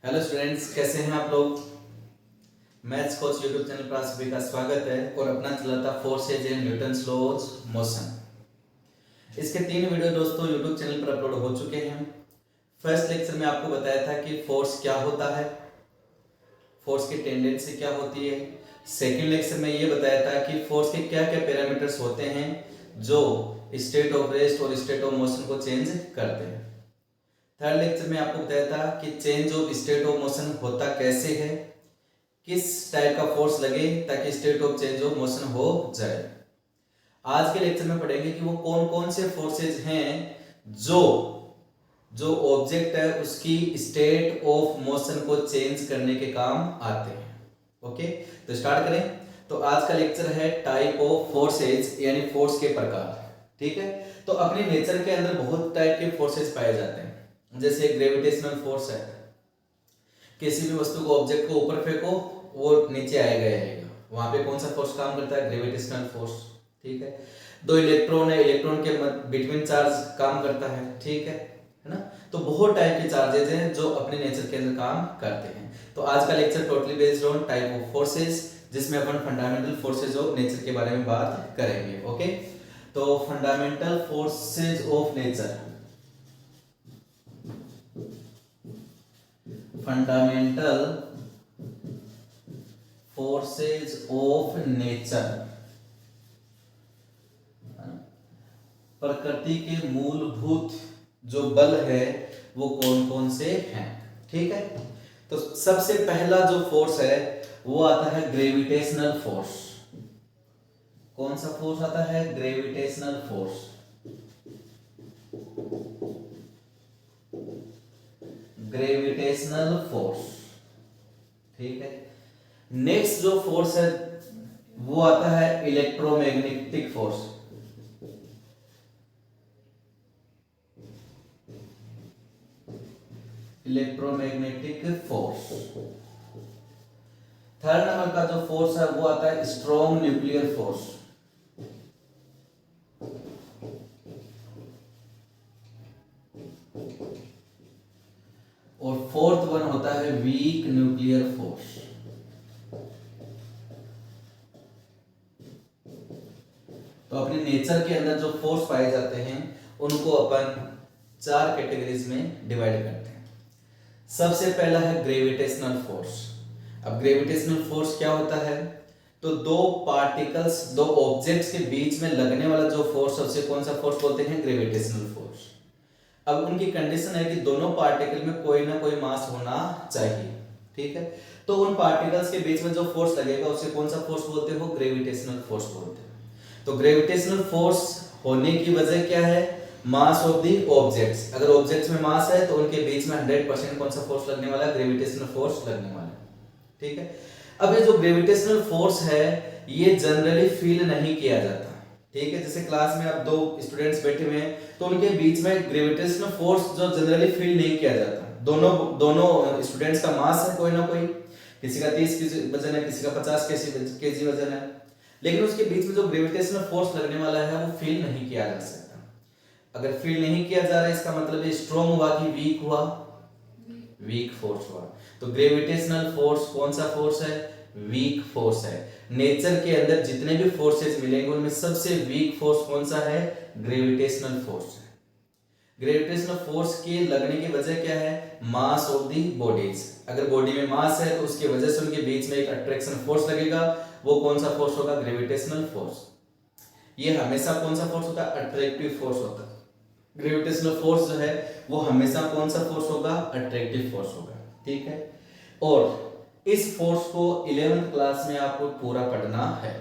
Hello students, कैसे हैं आप लोग। मैथ्स कोच यूट्यूब चैनल पर आप सभी का स्वागत है और अपना चलाता forces and Newton's laws motion. इसके 3 वीडियो दोस्तों यूट्यूब चैनल पर अपलोड हो चुके हैं। फर्स्ट लेक्चर में आपको बताया था कि फोर्स क्या होता है, फोर्स की टेंडेंसी क्या होती है। सेकेंड लेक्चर में ये बताया था कि फोर्स के क्या क्या पैरामीटर्स होते हैं जो स्टेट ऑफ रेस्ट और स्टेट ऑफ मोशन को चेंज करते हैं। थर्ड लेक्चर में आपको बताया था कि change of state of motion होता कैसे है, किस टाइप का फोर्स लगे ताकि state of change of motion हो जाए। आज के लेक्चर में पढ़ेंगे कि वो कौन कौन से फोर्सेज हैं जो जो ऑब्जेक्ट है उसकी स्टेट ऑफ मोशन को चेंज करने के काम आते हैं। ओके, तो स्टार्ट करें। तो आज का लेक्चर है टाइप ऑफ फोर्सेज, यानी फोर्स के प्रकार। ठीक है, तो अपनी नेचर के अंदर बहुत टाइप के फोर्सेज पाए जाते हैं। जैसे ग्रेविटेशनल फोर्स है, किसी भी वस्तु को ऑब्जेक्ट को ऊपर फेंको वो नीचे आएगा ही आएगा, वहां पे कौन सा फोर्स काम करता है, ग्रेविटेशनल फोर्स। ठीक है, दो इलेक्ट्रॉन है, इलेक्ट्रॉन के बिटवीन चार्ज काम करता है। ठीक है ना। तो बहुत टाइप के चार्जेज हैं जो अपने नेचर के अंदर काम करते हैं। तो आज का lecture totally based on type of forces, जिसमें अपन फंडामेंटल फोर्सेज ऑफ नेचर के बारे में बात करेंगे। ओके, तो fundamental forces of nature, fundamental forces of nature, प्रकृति के मूलभूत जो बल है वो कौन कौन से हैं। ठीक है, तो सबसे पहला जो फोर्स है वो आता है ग्रेविटेशनल फोर्स। कौन सा फोर्स आता है, ग्रेविटेशनल फोर्स। Gravitational force. ठीक है, नेक्स्ट जो फोर्स है वो आता है electromagnetic force. Electromagnetic force. Third number का जो फोर्स है वो आता है स्ट्रॉन्ग न्यूक्लियर फोर्स। और फोर्थ वन होता है वीक न्यूक्लियर फोर्स। तो अपने नेचर के अंदर जो फोर्स पाए जाते हैं उनको अपन 4 कैटेगरीज में डिवाइड करते हैं। सबसे पहला है ग्रेविटेशनल फोर्स। अब ग्रेविटेशनल फोर्स क्या होता है, तो दो पार्टिकल्स, दो ऑब्जेक्ट्स के बीच में लगने वाला जो फोर्स है उसे कौन सा फोर्स बोलते हैं, ग्रेविटेशनल फोर्स। अब उनकी कंडीशन है कि दोनों पार्टिकल में कोई ना कोई मास होना चाहिए। ठीक है, तो उन पार्टिकल्स के बीच में जो फोर्स लगेगा उसे कौन सा फोर्स बोलते हो, ग्रेविटेशनल फोर्स बोलते हैं। तो ग्रेविटेशनल फोर्स होने की वजह क्या है, मास ऑफ दी ऑब्जेक्ट्स। अगर ऑब्जेक्ट्स में मास है तो उनके बीच में 100% कौन सा फोर्स लगने वाला है, ग्रेविटेशनल फोर्स लगने वाला है। ठीक है, अब ये जो ग्रेविटेशनल फोर्स है ये जनरली फील नहीं किया जाता। ठीक है, जैसे क्लास में आप 2 स्टूडेंट्स बैठे हुए हैं तो उनके बीच में ग्रेविटेशनल फोर्स जो जनरली फील नहीं किया जाता। दोनों स्टूडेंट्स का मास है कोई ना कोई, किसी का 30 वजन है, किसी का 50 केजी वजन है, लेकिन उसके बीच में जो ग्रेविटेशनल फोर्स लगने वाला है वो फील नहीं किया जा सकता। अगर फील नहीं किया जा रहा है इसका मतलब ये स्ट्रॉन्ग हुआ कि वीक हुआ, वीक फोर्स हुआ। तो ग्रेविटेशनल फोर्स कौन सा फोर्स है, वीक फोर्स है। नेचर के अंदर जितने भी फोर्सेस मिलेंगे उनमें सबसे वीक फोर्स कौन सा है, ग्रेविटेशनल फोर्स है। ग्रेविटेशनल फोर्स के लगने की वजह क्या है, मास ऑफ दी बॉडीज। अगर बॉडी में मास है तो उसकी वजह से उनके बीच में एक अट्रैक्शन फोर्स लगेगा, वो कौन सा फोर्स होगा, ग्रेविटेशनल फोर्स। ये हमेशा कौन सा फोर्स होता है, अट्रैक्टिव फोर्स होता है। ग्रेविटेशनल फोर्स जो है वो हमेशा कौन सा फोर्स होगा, अट्रैक्टिव फोर्स होगा। ठीक है, और इस फोर्स को 11th क्लास में आपको पूरा पढ़ना है।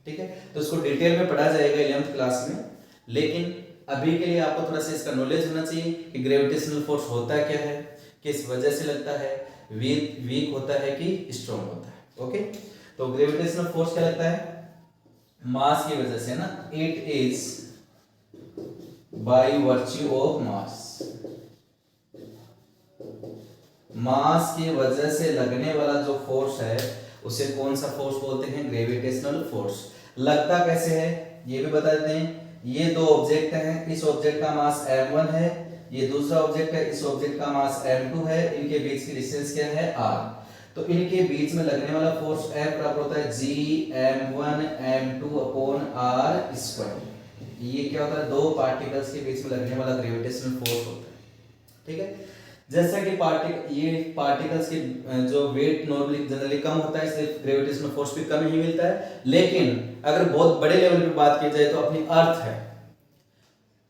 ठीक है, तो इसको डिटेल में पढ़ा जाएगा 11th क्लास में, लेकिन अभी के लिए आपको थोड़ा सा इसका नॉलेज होना चाहिए कि ग्रेविटेशनल फोर्स होता क्या है, किस वजह से लगता है, वीक होता है कि स्ट्रॉन्ग होता है। ओके, तो ग्रेविटेशनल फोर्स क्या लगता है, मास की वजह से ना, it is by virtue of mass. Mass की वजह से लगने वाला जो फोर्स है उसे कौन सा फोर्स बोलते हैं, ग्रेविटेशनल फोर्स। लगता कैसे है ये भी बता देते हैं। ये 2 ऑब्जेक्ट हैं, इस ऑब्जेक्ट का मास m1 है, ये दूसरा ऑब्जेक्ट है, इस ऑब्जेक्ट का मास m2 है, इनके बीच की डिस्टेंस क्या है r। तो इनके बीच में लगने वाला फोर्स F बराबर होता है Gm1 m2 upon r square. ये क्या होता है, दो पार्टिकल्स के बीच में लगने वाला ग्रेविटेशनल फोर्स होता है। ठीक है, जैसा कि पार्टिकल्स के जो वेट नॉर्मली जनरली कम होता है, इसलिए ग्रेविटेशनल फोर्स भी कम ही मिलता है। लेकिन अगर बहुत बड़े लेवल पे बात की जाए तो अपनी अर्थ है,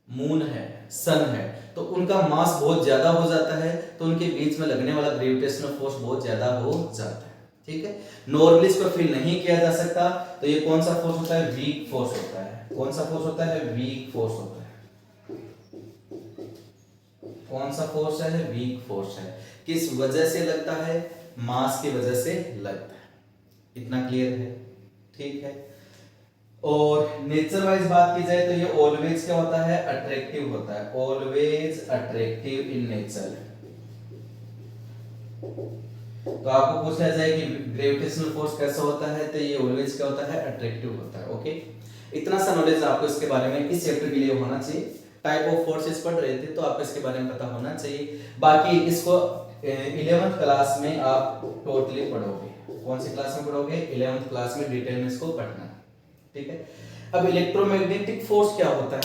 मून है, सन है, तो उनका मास बहुत ज्यादा हो जाता है, तो उनके बीच में लगने वाला ग्रेविटेशनल फोर्स बहुत ज्यादा हो जाता है। ठीक है, नॉर्मली इसको फील नहीं किया जा सकता, तो ये कौन सा फोर्स होता है, वीक फोर्स होता है। कौन सा फोर्स होता है, वीक फोर्स होता है। कौन सा फोर्स है, वीक फोर्स है। किस वजह से लगता है, मास की वजह से लगता है। इतना क्लियर है, ठीक है। और नेचर वाइज बात की जाए तो ये ऑलवेज क्या होता है, अट्रैक्टिव होता है, ऑलवेज अट्रैक्टिव इन नेचर। तो आपको पूछा जाए कि ग्रेविटेशनल फोर्स कैसा होता है, तो ये ऑलवेज क्या होता है, अट्रैक्टिव होता है। ओके, इतना सा नॉलेज आपको इसके बारे में इस चैप्टर के लिए होना चाहिए। टाइप ऑफ फोर्सेस पढ़ रहे थे तो आपको इसके बारे में पता होना चाहिए। बाकी इसको 11th क्लास में आप टोटली पढ़ोगे। कौन सी क्लास में पढ़ोगे, 11th क्लास में डिटेल में इसको पढ़ना। ठीक है, अब इलेक्ट्रोमैग्नेटिक फोर्स क्या होता है।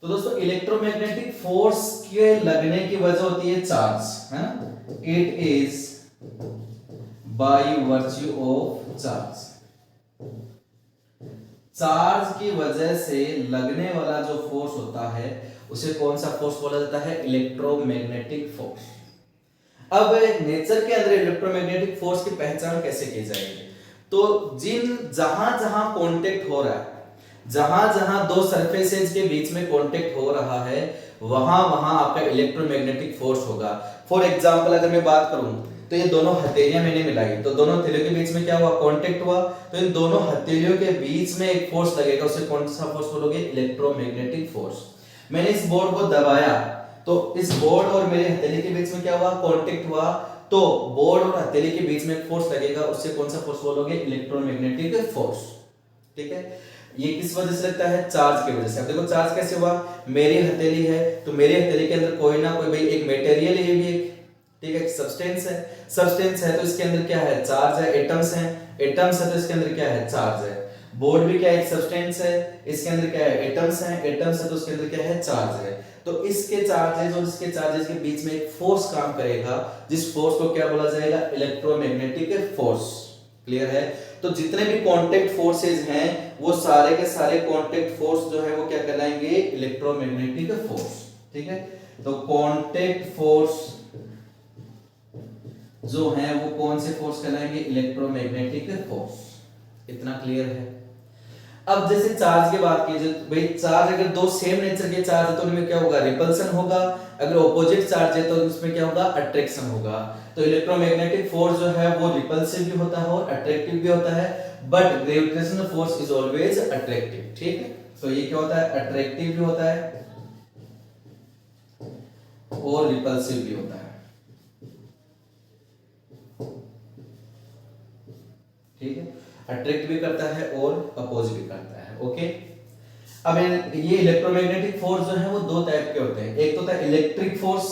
तो दोस्तों इलेक्ट्रोमैग्नेटिक फोर्स के लगने की वजह होती है चार्ज, है ना। It is by virtue of charge. Charge की वजह से लगने वाला जो फोर्स होता है उसे कौन सा फोर्स बोला जाता है, इलेक्ट्रोमैग्नेटिक फोर्स। अब नेचर के अंदर इलेक्ट्रोमैग्नेटिक फोर्स की पहचान कैसे की जाएगी, तो जहां जहां कांटेक्ट हो रहा है, जहां जहां दो सरफेसेज के बीच में कांटेक्ट हो रहा है, वहां वहां आपका इलेक्ट्रोमैग्नेटिक फोर्स होगा। फॉर एग्जांपल अगर मैं बात करूं तो ये दोनों हथेलियां मैंने मिलाई, तो दोनों हथेलियों के बीच में क्या हुआ, कांटेक्ट हुआ, तो इन दोनों हथेलियों के बीच में एक फोर्स लगेगा, उसे कौन सा फोर्स बोलोगे, इलेक्ट्रोमैग्नेटिक फोर्स। मैंने इस बोर्ड को दबाया तो इस बोर्ड और मेरे हथेली के बीच में क्या हुआ, कांटेक्ट हुआ, तो बोर्ड और हथेली के बीच में एक फोर्स लगेगा, उससे कौन सा फोर्स बोलोगे, इलेक्ट्रोमैग्नेटिक फोर्स। ठीक है, ये किस वजह से लगता है, चार्ज की वजह से। अब देखो चार्ज कैसे हुआ, मेरी हथेली है तो मेरी हथेली के अंदर कोई ना कोई भाई एक मटेरियल है, भी एक ठीक है सब्सटेंस है, सब्सटेंस है तो इसके अंदर क्या है, चार्ज है, एटम्स हैं, एटम्स है तो इसके अंदर क्या है, चार्ज है। बोर्ड भी क्या है, एक सब्सटेंस है, इसके अंदर क्या है, एटम्स हैं, एटम्स है तो उसके अंदर क्या है, चार्ज है। तो इसके चार्जेस और इसके चार्जेस के बीच में एक फोर्स काम करेगा, जिस फोर्स को क्या बोला जाएगा, इलेक्ट्रोमैग्नेटिक फोर्स। क्लियर है, तो जितने भी कांटेक्ट फोर्सेस हैं वो सारे के सारे कांटेक्ट फोर्स जो है वो क्या कहलाएंगे, इलेक्ट्रोमैग्नेटिक फोर्स। ठीक है, तो कांटेक्ट फोर्स जो है वो कौन से फोर्स कहलाएंगे, इलेक्ट्रोमैग्नेटिक फोर्स। इतना क्लियर है। अब जैसे चार्ज की बात की जाए, भाई चार्ज अगर दो सेम नेचर के चार्ज है तो उनमें क्या होगा, रिपल्सन होगा, अगर ऑपोजिट चार्ज है तो उसमें क्या होगा, अट्रैक्शन होगा। तो इलेक्ट्रोमैग्नेटिक फोर्स जो है वो रिपल्सिव भी होता है और अट्रैक्टिव भी होता है, but gravitational force is always attractive. ठीक है, तो ये क्या होता है, अट्रैक्टिव भी होता है और रिपल्सिव भी होता है। ठीक है, अट्रैक्ट भी करता है और अपोज भी करता है। ओके, अब ये इलेक्ट्रोमैग्नेटिक फोर्स जो है वो दो टाइप के होते हैं, एक तो होता है इलेक्ट्रिक फोर्स,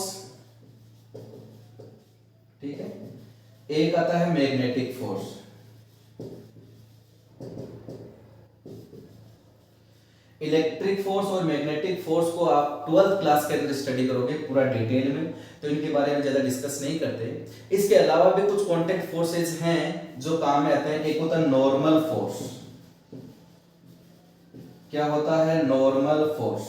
ठीक है, एक आता है मैग्नेटिक फोर्स। इलेक्ट्रिक फोर्स और मैग्नेटिक फोर्स को आप 12th क्लास के अंदर स्टडी करोगे पूरा डिटेल में, तो इनके बारे में ज्यादा डिस्कस नहीं करते। इसके अलावा भी कुछ कांटेक्ट फोर्सेस हैं जो काम में आते हैं। एक होता है नॉर्मल फोर्स। क्या होता है, नॉर्मल फोर्स।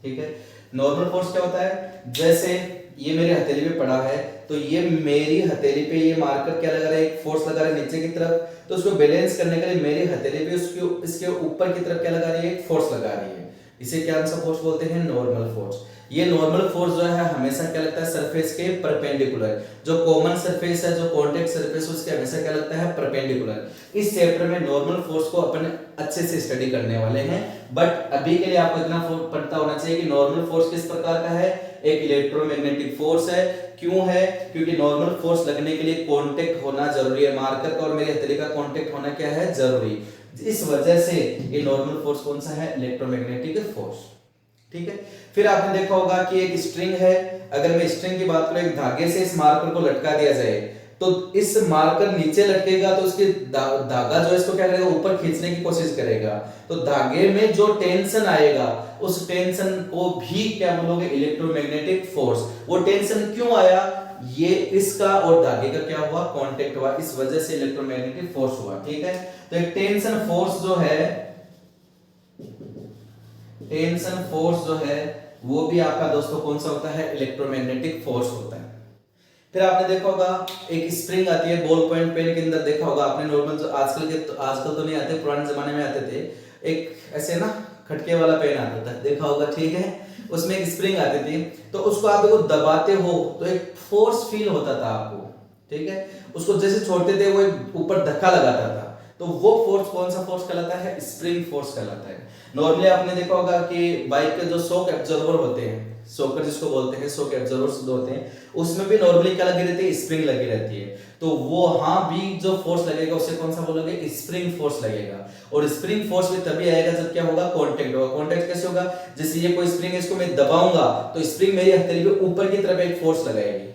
ठीक है, नॉर्मल फोर्स क्या होता है, जैसे ये मेरे हथेली पे पड़ा है तो ये मेरी हथेली पे ये मार्कर क्या लगा रहा है, एक फोर्स लगा रहा है नीचे की तरफ, तो उसको बैलेंस करने के लिए मेरी हथेली पे इसके ऊपर की तरफ क्या लगा रही है, एक फोर्स लगा रही है। इसे क्या सा फोर्स बोलते हैं, नॉर्मल फोर्स। ये नॉर्मल फोर्स जो है हमेशा क्या लगता है, सरफेस के परपेंडिकुलर। जो कॉमन सरफेस है, जो कांटेक्ट सरफेस, उसके हमेशा क्या लगता है, परपेंडिकुलर। इस चैप्टर में नॉर्मल फोर्स को अपन अच्छे से स्टडी करने वाले हैं, बट अभी के लिए आपको इतना पता होना चाहिए कि नॉर्मल फोर्स किस प्रकार का है, एक इलेक्ट्रोमैग्नेटिक फोर्स है। क्यों है, क्योंकि नॉर्मल फोर्स लगने के लिए कांटेक्ट होना जरूरी है, मार्कर का और मेरी हथेली का कांटेक्ट होना क्या है, जरूरी। इस वजह से ये नॉर्मल फोर्स कौन सा है, इलेक्ट्रोमैग्नेटिक फोर्स। ठीक है। फिर आपने देखा होगा कि एक स्ट्रिंग है, अगर मैं स्ट्रिंग की बात करूं, एक धागे से इस मार्कर को लटका दिया जाए तो इस मार्कर नीचे लटकेगा तो उसके धागा जो है इसको क्या करेगा, ऊपर खींचने की कोशिश करेगा, तो धागे में जो टेंशन आएगा उस टेंशन को भी क्या बोलोगे, इलेक्ट्रोमैग्नेटिक फोर्स। वो टेंशन क्यों आया, ये इसका और धागे का क्या हुआ, कांटेक्ट हुआ, इस वजह से इलेक्ट्रोमैग्नेटिक फोर्स हुआ। ठीक है, तो एक टेंशन फोर्स जो है, टेंशन फोर्स जो है वो भी आपका दोस्तों कौन सा होता है, इलेक्ट्रोमैग्नेटिक फोर्स होता है। फिर आपने देखा होगा एक स्प्रिंग आती है बॉल पॉइंट पेन के अंदर, देखा होगा आपने नॉर्मल जो आजकल तो नहीं आते, पुराने जमाने में आते थे, एक ऐसे ना खटके वाला पेन आता था, देखा होगा। ठीक है, उसमें एक स्प्रिंग आती थी, तो उसको आप देखो दबाते हो तो एक फोर्स फील होता था आपको। ठीक है, उसको जैसे छोड़ते थे वो एक ऊपर धक्का लगाता था, तो वो फोर्स कौन सा फोर्स कहलाता है, स्प्रिंग फोर्स कहलाता है। नॉर्मली आपने देखा होगा कि बाइक के जो शॉक एब्जॉर्बर होते हैं, शॉकर जिसको बोलते हैं, शॉक एब्जॉर्बर्स जो होते हैं, उसमें भी नॉर्मली क्या लगी रहती है, स्प्रिंग लगी रहती है। तो वो हाँ भी जो फोर्स लगेगा उसे कौन सा बोलोगे, स्प्रिंग फोर्स लगेगा। और स्प्रिंग फोर्स भी तभी आएगा जब क्या होगा, कांटेक्ट होगा। कांटेक्ट कैसे होगा, जैसे ये कोई स्प्रिंग है, इसको मैं दबाऊंगा तो स्प्रिंग मेरी हथेली पे ऊपर की तरफ एक फोर्स लगाएगी,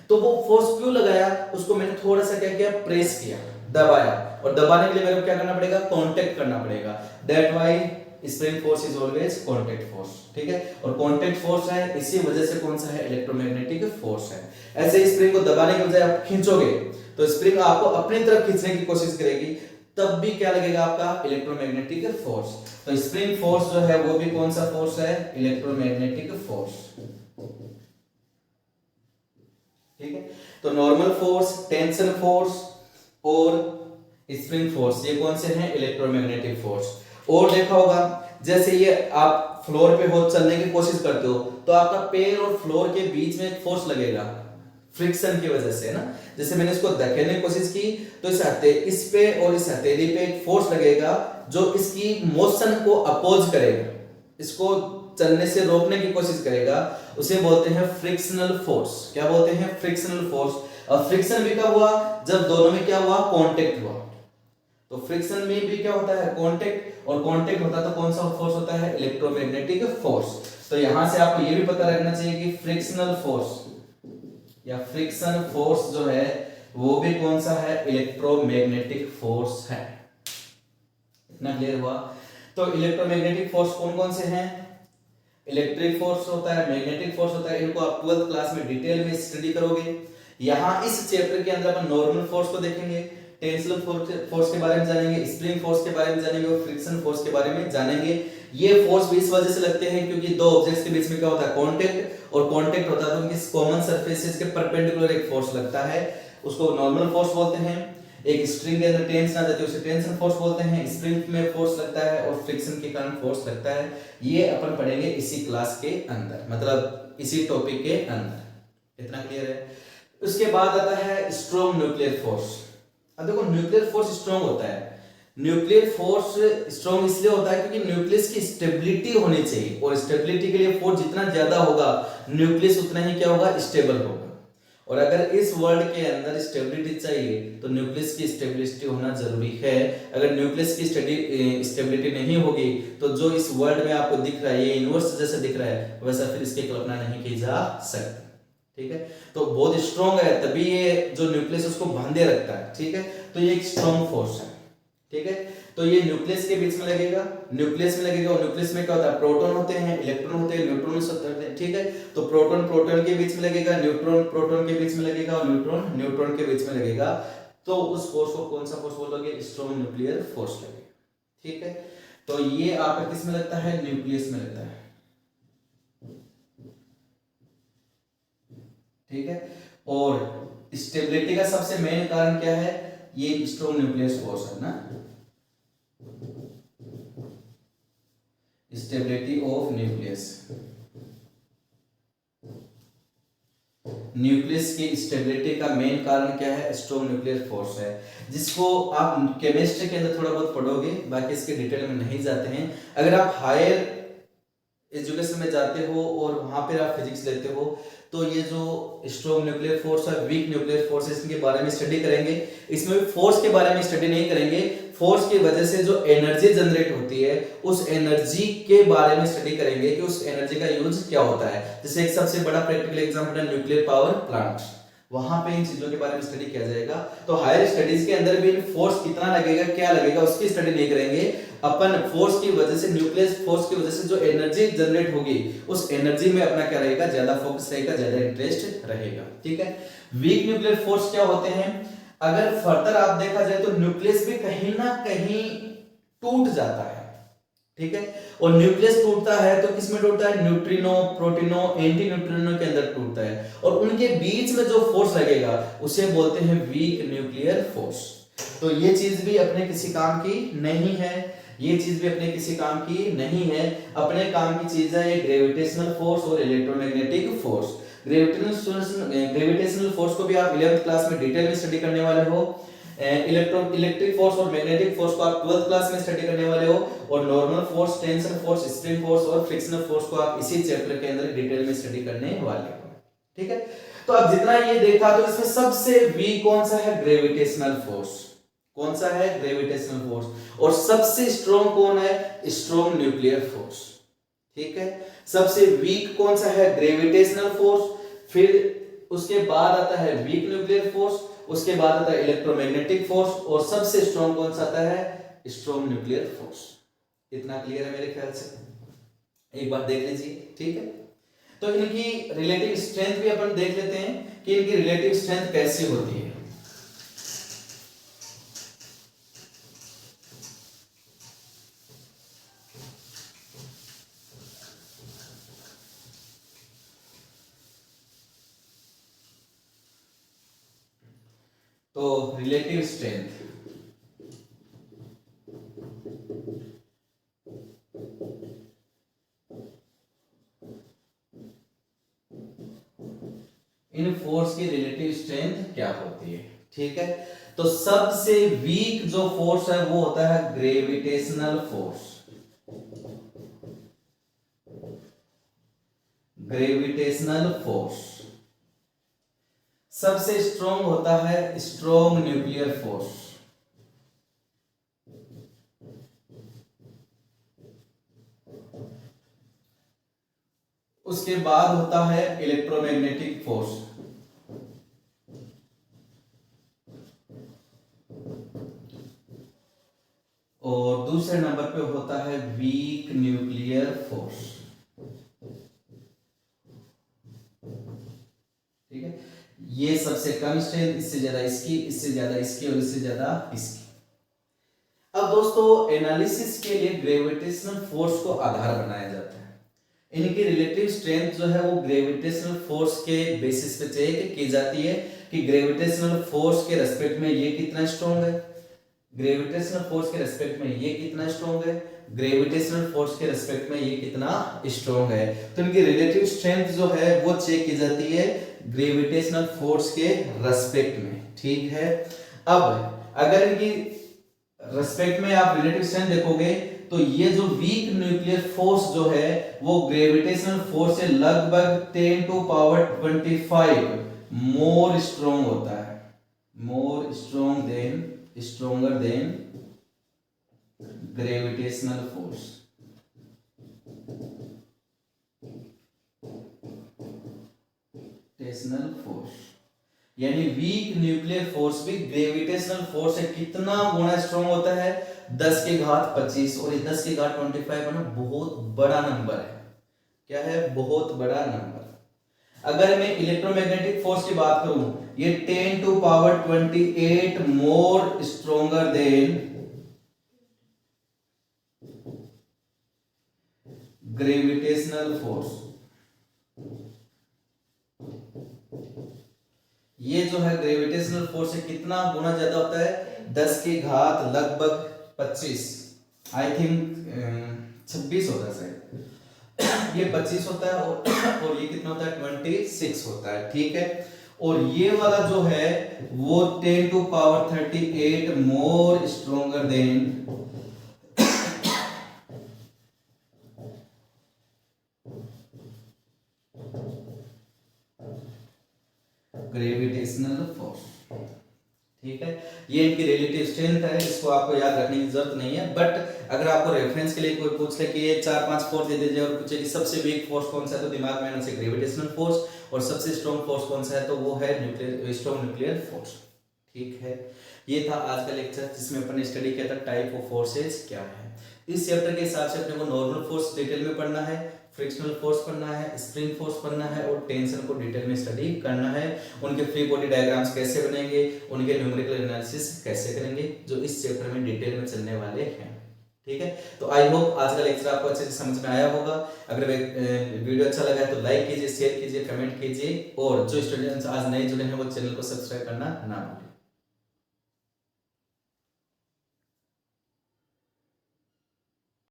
तो वो फोर्स क्यों लगाया, उसको मैंने थोड़ा सा क्या किया, प्रेस किया, दबाया, और दबाने के लिए मेरे को क्या करना पड़ेगा, कांटेक्ट करना पड़ेगा। That why spring force is always contact force. ठीक है, और कांटेक्ट फोर्स है, इसी वजह से कौन सा है, इलेक्ट्रोमैग्नेटिक फोर्स है। ऐसे स्प्रिंग को दबाने के बजाय आप खींचोगे तो स्प्रिंग आपको अपनी तरफ खींचने की कोशिश करेगी, तब भी क्या लगेगा आपका, इलेक्ट्रोमैग्नेटिक फोर्स। तो स्प्रिंग फोर्स जो है वो भी कौन सा फोर्स है, इलेक्ट्रोमैग्नेटिक फोर्स। ठीक है, तो नॉर्मल फोर्स, टेंशन फोर्स और स्प्रिंग फोर्स, ये कौन से हैं, इलेक्ट्रोमैग्नेटिक फोर्स। और देखा होगा जैसे ये आप फ्लोर पे हो, चलने की कोशिश करते हो, तो आपका पैर और फ्लोर के बीच में एक फोर्स लगेगा, फ्रिक्शन की वजह से ना। जैसे मैंने इसको धकेलने की कोशिश की तो इस पे और इस हथेली पे एक फोर्स लगेगा जो इसकी मोशन को अपोज करेगा, इसको चलने से रोकने की कोशिश करेगा, उसे बोलते हैं फ्रिक्शनल फोर्स। क्या बोलते हैं, फ्रिक्शनल फोर्स। और फ्रिक्शन भी कब हुआ, जब दोनों में क्या हुआ, कांटेक्ट हुआ। तो फ्रिक्शन में भी क्या होता है, कांटेक्ट, और कांटेक्ट होता है तो कौन सा फोर्स होता है, इलेक्ट्रोमैग्नेटिक फोर्स। तो यहां से आपको ये भी पता रखना चाहिए कि फ्रिक्शनल फोर्स या फ्रिक्शन फोर्स जो है वो भी कौन सा है, इलेक्ट्रोमैग्नेटिक फोर्स है। इतना क्लियर हुआ। तो इलेक्ट्रोमैग्नेटिक फोर्स कौन कौन से हैं, इलेक्ट्रिक फोर्स होता है, मैग्नेटिक फोर्स होता है, इनको आप 12th क्लास में डिटेल में स्टडी करोगे। यहां इस चैप्टर के अंदर अपन नॉर्मल फोर्स को देखेंगे, टेंसिल फोर्स के बारे में जानेंगे, स्प्रिंग फोर्स के बारे में जानेंगे, और फ्रिक्शन फोर्स के बारे में जानेंगे। ये फोर्स भी इस वजह से लगते हैं क्योंकि दो ऑब्जेक्ट्स के बीच में क्या होता है, कांटेक्ट, और कांटेक्ट होता है तो उनकी कॉमन सरफेसेस के परपेंडिकुलर एक फोर्स लगता है, उसको नॉर्मल फोर्स बोलते हैं। एक स्ट्रिंग के अंदर टेंशन आ जाती है उसे टेंशन फोर्स बोलते हैं, स्प्रिंग में फोर्स लगता है और फ्रिक्शन के कारण फोर्स लगता है। ये अपन पढ़ेंगे इसी क्लास के अंदर, मतलब इसी टॉपिक के अंदर। इतना क्लियर है। उसके बाद आता है स्ट्रॉन्ग न्यूक्लियर फोर्स। अब देखो न्यूक्लियर फोर्स स्ट्रॉन्ग होता है, न्यूक्लियर फोर्स स्ट्रॉन्ग इसलिए होता है क्योंकि न्यूक्लियस की स्टेबिलिटी होनी चाहिए, और स्टेबिलिटी के लिए फोर्स जितना ज्यादा होगा न्यूक्लियस उतना ही क्या होगा, स्टेबल होगा। और अगर इस वर्ल्ड के अंदर स्टेबिलिटी चाहिए तो न्यूक्लियस की स्टेबिलिटी होना जरूरी है। अगर न्यूक्लियस की स्टेबिलिटी नहीं होगी तो जो इस वर्ल्ड में आपको दिख रहा है, ये यूनिवर्स जैसा दिख रहा है, वैसा फिर इसकी कल्पना नहीं की जा सकती। ठीक है, तो बहुत स्ट्रॉन्ग है, तभी ये जो न्यूक्लियस उसको बांधे रखता है। ठीक है, तो ये एक स्ट्रॉन्ग फोर्स है। ठीक है, तो ये न्यूक्लियस के बीच में लगेगा, न्यूक्लियस में लगेगा, और न्यूक्लियस में क्या होता है, प्रोटॉन होते हैं, इलेक्ट्रॉन होते हैं, न्यूट्रॉन होते हैं। ठीक है, तो प्रोटॉन प्रोटॉन के बीच में लगेगा, न्यूट्रॉन प्रोटॉन के बीच में लगेगा, और न्यूट्रॉन न्यूट्रॉन के बीच में लगेगा, तो उस फोर्स को कौन सा फोर्स बोलोगे, स्ट्रॉन्ग न्यूक्लियर फोर्स लगेगा। ठीक है, तो ये आपका किस में लगता है, न्यूक्लियस में लगता है। ठीक है, और स्टेबिलिटी का सबसे मेन कारण क्या है, ये स्ट्रॉन्ग न्यूक्लियर फोर्स है ना, स्टेबिलिटी ऑफ न्यूक्लियस। न्यूक्लियस की स्टेबिलिटी का मेन कारण क्या है, स्ट्रॉन्ग न्यूक्लियर फोर्स है, जिसको आप केमिस्ट्री के अंदर थोड़ा बहुत पढ़ोगे, बाकी इसके डिटेल में नहीं जाते हैं। अगर आप हायर एजुकेशन में जाते हो और वहां पर आप फिजिक्स लेते हो तो ये जो स्ट्रॉन्ग न्यूक्लियर फोर्स है, वीक न्यूक्लियर फोर्स है, इसके बारे में स्टडी करेंगे। इसमें भी फोर्स के बारे में स्टडी नहीं करेंगे, फोर्स की वजह से जो एनर्जी जनरेट होती है उस एनर्जी के बारे में स्टडी करेंगे कि उस एनर्जी का यूज क्या होता है। जैसे एक सबसे बड़ा प्रैक्टिकल एग्जांपल है न्यूक्लियर पावर प्लांट, वहां पे इन चीजों के बारे में स्टडी किया जाएगा। तो हायर स्टडीज के अंदर भी फोर्स कितना लगेगा, क्या लगेगा, उसकी स्टडी नहीं करेंगे अपन। फोर्स की वजह से, न्यूक्लियर फोर्स की वजह से जो एनर्जी जनरेट होगी उस एनर्जी में अपना क्या रहेगा, ज्यादा फोकस रहेगा, ज्यादा इंटरेस्ट रहेगा। ठीक है। वीक न्यूक्लियर फोर्स क्या होते हैं, अगर फर्दर आप देखा जाए तो न्यूक्लियस भी कहीं ना कहीं टूट जाता है। ठीक है। और न्यूक्लियस टूटता है तो किसमें टूटता है, न्यूट्रिनो, प्रोटीनो, एंटी न्यूट्रिनो के अंदर टूटता है। और उनके बीच में जो फोर्स लगेगा उसे बोलते हैं वीक न्यूक्लियर फोर्स। तो ये चीज भी अपने किसी काम की नहीं है, ये चीज भी अपने किसी काम की नहीं है। अपने काम की चीज है ग्रेविटेशनल फोर्स और इलेक्ट्रोमैग्नेटिक फोर्स। ग्रेविटेशनल फोर्स को भी आप 11th क्लास में डिटेल में स्टडी करने वाले हो। इलेक्ट्रिक फोर्स और मैग्नेटिक फोर्स को आप 12th क्लास में स्टडी करने वाले हो। और normal force, tension force, spring force और फ्रिक्शनल फोर्स को आप इसी चैप्टर के अंदर डिटेल में स्टडी करने वाले हो। ठीक है। तो अब जितना ये देखा तो इसमें सबसे वीक कौन सा है, ग्रेविटेशनल फोर्स। कौन सा है, ग्रेविटेशनल फोर्स। और सबसे स्ट्रॉन्ग कौन है, स्ट्रॉन्ग न्यूक्लियर फोर्स। ठीक है। सबसे वीक कौन सा है, ग्रेविटेशनल फोर्स। फिर उसके बाद आता है वीक न्यूक्लियर फोर्स, उसके बाद आता है इलेक्ट्रोमैग्नेटिक फोर्स, और सबसे स्ट्रॉन्ग कौन सा आता है, स्ट्रॉन्ग न्यूक्लियर फोर्स। इतना क्लियर है मेरे ख्याल से, एक बार देख लीजिए। ठीक है। तो इनकी रिलेटिव स्ट्रेंथ भी अपन देख लेते हैं कि इनकी रिलेटिव स्ट्रेंथ कैसी होती है। तो रिलेटिव स्ट्रेंथ, इन फोर्स की रिलेटिव स्ट्रेंथ क्या होती है। ठीक है। तो सबसे वीक जो फोर्स है वो होता है ग्रेविटेशनल फोर्स। Gravitational force. सबसे स्ट्रॉन्ग होता है स्ट्रॉन्ग न्यूक्लियर फोर्स। उसके बाद होता है इलेक्ट्रोमैग्नेटिक फोर्स। और दूसरे नंबर पे होता है वीक न्यूक्लियर फोर्स। ठीक है। ये सबसे कम स्ट्रेंथ, इससे ज्यादा इसकी, इससे ज्यादा इसकी, और इससे ज्यादा इसकी। अब दोस्तों एनालिसिस के लिए ग्रेविटेशनल फोर्स को आधार बनाया जाता है। इनकी रिलेटिव स्ट्रेंथ जो है वो ग्रेविटेशनल फोर्स के बेसिस पे चेक की जाती है कि ग्रेविटेशनल फोर्स के रेस्पेक्ट में ये कितना स्ट्रॉन्ग है, ग्रेविटेशनल फोर्स के रेस्पेक्ट में ये कितना स्ट्रॉन्ग है, ग्रेविटेशनल फोर्स के रेस्पेक्ट में ये कितना स्ट्रॉन्ग है। तो इनकी रिलेटिव स्ट्रेंथ जो है वो चेक की जाती है ग्रेविटेशनल फोर्स के रेस्पेक्ट में। ठीक है। अब अगर इनकी रेस्पेक्ट में आप रिलेटिव स्ट्रेंथ देखोगे तो ये जो वीक न्यूक्लियर फोर्स जो है वो ग्रेविटेशनल फोर्स से लगभग 10 टू पावर 25 मोर स्ट्रॉन्ग होता है, मोर stronger than gravitational force. Gravitational force यानी वीक न्यूक्लियर फोर्स भी ग्रेविटेशनल फोर्स से कितना गुना स्ट्रॉन्ग होता है, 10 के घात 25। और 10 के घात 25 ना बहुत बड़ा नंबर है। क्या है, बहुत बड़ा नंबर। अगर मैं इलेक्ट्रोमैग्नेटिक फोर्स की बात करूं, ये 10 to power 28 more stronger than gravitational force. ये जो है ग्रेविटेशनल फोर्स से कितना गुना ज्यादा होता है, 10 की घात लगभग 25, आई थिंक 26 होता है शायद। ये 25 होता है और ये कितना होता है, 26 होता है। ठीक है। और ये वाला जो है वो 10 to power 38 more stronger than gravitational force. ठीक है, ये इनकी रिलेटिव स्ट्रेंथ है, इसको आपको याद रखने की जरूरत नहीं है। बट अगर आपको रेफरेंस के लिए कोई पूछ ले कि ये 4-5 फोर्स दे दीजिए और पूछे कि सबसे वीक फोर्स कौन सा है, तो दिमाग में आना चाहिए ग्रेविटेशनल फोर्स, और सबसे स्ट्रॉन्ग फोर्स कौन सा है, तो वो है स्ट्रॉन्ग न्यूक्लियर फोर्स। ठीक है, ये था आज का लेक्चर जिसमें अपन ने स्टडी किया था टाइप ऑफ फोर्सेज क्या है। इस चैप्टर के हिसाब से अपने को नॉर्मल फोर्स डिटेल में पढ़ना है, फ्रिक्शनल फोर्स पढ़ना है, स्प्रिंग फोर्स पढ़ना है, और टेंशन को डिटेल में स्टडी करना है। उनके फ्री बॉडी डायग्राम्स कैसे बनेंगे, उनके न्यूमेरिकल एनालिसिस कैसे करेंगे, जो इस चैप्टर में डिटेल में चलने वाले हैं। ठीक है, तो आई होप आज का लेक्चर आपको अच्छे से समझ में आया होगा। अगर वीडियो अच्छा लगा है तो लाइक कीजिए, शेयर कीजिए, कमेंट कीजिए, और जो स्टूडेंट्स आज नए जुड़े हैं वो चैनल को सब्सक्राइब करना ना भूलें।